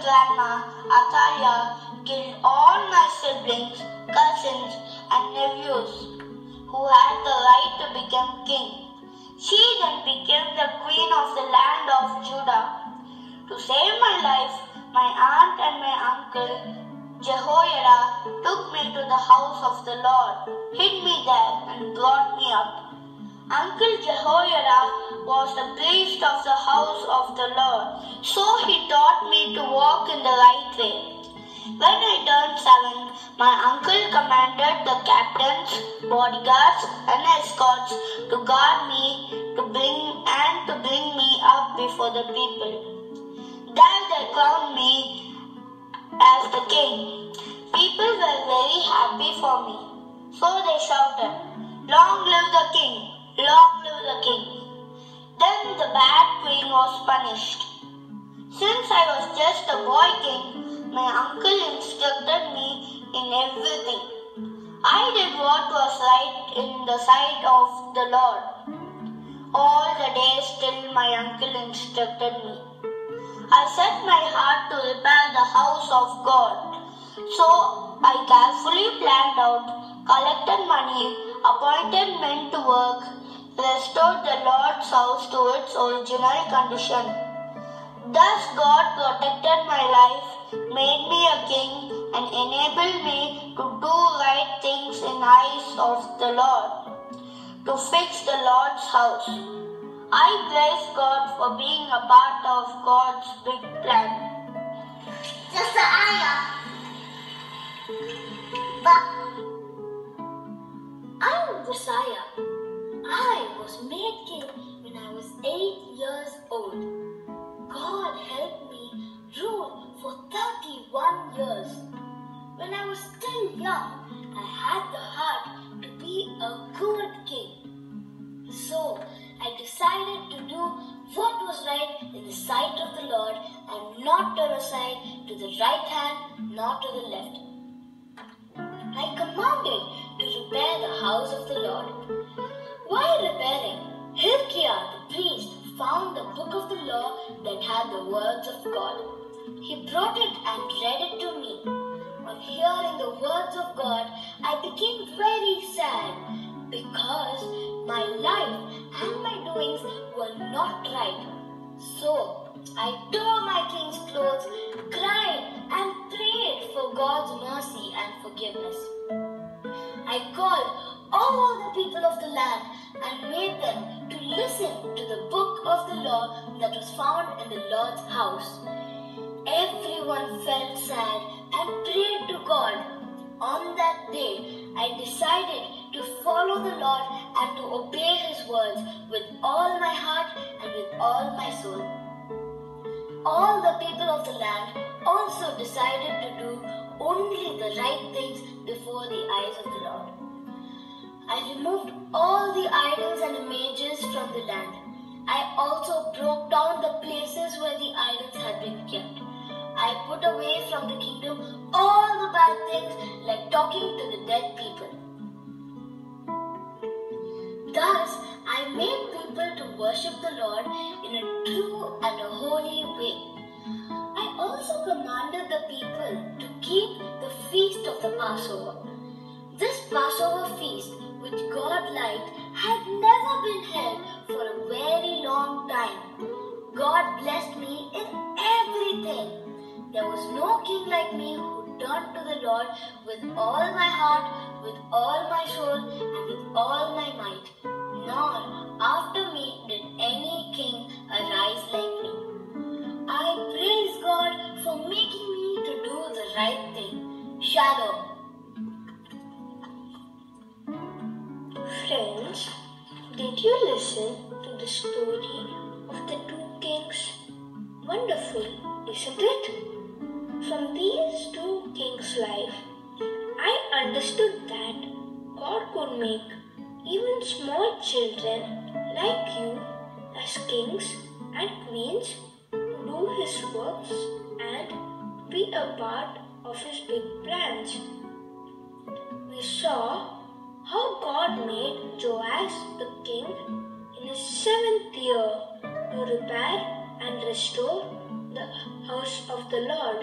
great-grandma Atalia killed all my siblings, cousins, and nephews who had the right to become king. She then became the queen of the land of Judah. To save my life, my aunt and my uncle Jehoiada took me to the house of the Lord, hid me there, and brought me up. Uncle Jehoiada was the priest of the house of the Lord, so he taught me to walk in the right way. When I turned 7, my uncle commanded the captains, bodyguards, and escorts to guard me to bring me up before the people. There they crowned me as the king. People were very happy for me, so they shouted, "Long live the king! Long live the king!" Then the bad queen was punished. Since I was just a boy king, my uncle instructed me in everything. I did what was right in the sight of the Lord. All the days till my uncle instructed me. I set my heart to repair the house of God. So I carefully planned out, collected money, appointed men to work, restored the Lord's house to its original condition. Thus God protected my life, made me a king, and enabled me to do right things in the eyes of the Lord, to fix the Lord's house. I praise God for being a part of God's big plan. Josiah. I'm Josiah. I was made king when I was 8 years old. God helped me rule for 31 years. When I was still young, I had the heart to be a good king. So I decided to do what was right in the sight of the Lord and not turn aside to the right hand nor to the left. I commanded to repair the house of the Lord. While repairing, Hilkiah the priest found the book of the law that had the words of God. He brought it and read it to me. On hearing the words of God, I became very sad because my life and my doings were not right. So I tore my king's clothes, cried and prayed for God's mercy and forgiveness. I called all the people of the land and made them to listen to the book of the law that was found in the Lord's house. Everyone felt sad and prayed to God. On that day, I decided to follow the Lord and to obey His words with all my heart and with all my soul. All the people of the land also decided to do only the right things before the eyes of the Lord. I removed all the idols and images from the land. I also broke down the places where the idols had been kept. I put away from the kingdom all the bad things like talking to the dead people. Thus, I made people to worship the Lord in a true and a holy way. I also commanded the people to keep the feast of the Passover. This Passover feast, which God liked, had never been held for a very long time. God blessed me in everything. There was no king like me who turned to the Lord with all my heart, with all my soul, and with all my might. Nor after me did any king arise like me. I praise God for making me to do the right thing. Shalom. Friends, did you listen to the story of the two kings? Wonderful, isn't it? From these two kings' life, I understood that God could make even small children like you as kings and queens to do His works and be a part of His big plans. We saw how God made Joash the king in his 7th year to repair and restore the house of the Lord.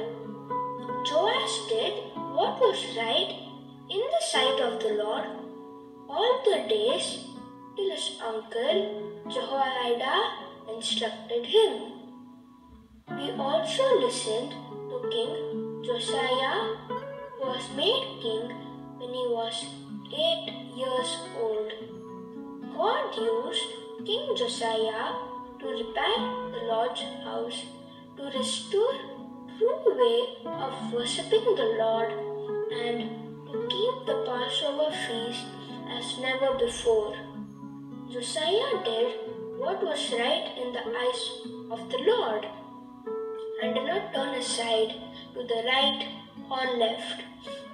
Joash did what was right in the sight of the Lord all the days till his uncle Jehoiada instructed him. We also listened to King Josiah, who was made king when he was 8 years old. God used King Josiah to repair the Lord's house, to restore true way of worshipping the Lord, and to keep the Passover feast as never before. Josiah did what was right in the eyes of the Lord, and did not turn aside to the right or left.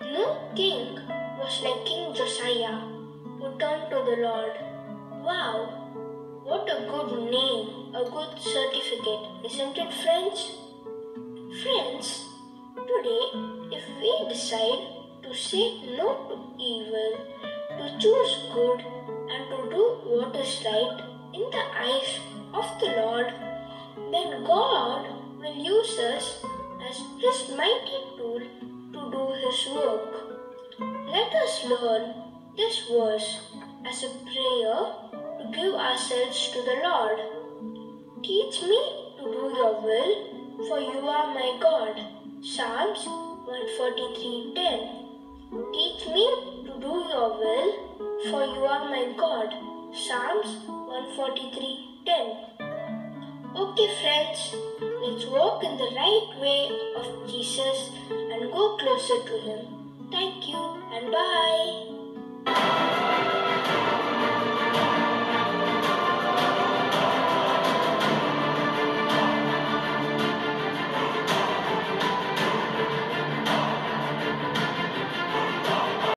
No king was like King Josiah, who turned to the Lord. Wow! What a good name, a good certificate, isn't it, friends? Friends, today, if we decide to say no to evil, to choose good, and to do what is right in the eyes of the Lord, then God will use us as His mighty tool to do His work. Let us learn this verse as a prayer to give ourselves to the Lord. Teach me to do your will, for you are my God. Psalms 143:10. Teach me to do your will, for you are my God. Psalms 143:10. Okay friends, let's walk in the right way of Jesus and go closer to Him. Thank you and bye.